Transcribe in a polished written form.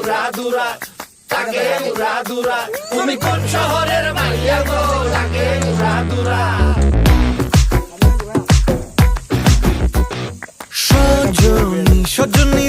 উড়াদুরা লাগে উড়াদুরা তুমি কোন শহরের মাইয়া গো লাগে উড়াদুরা সজনী সজনী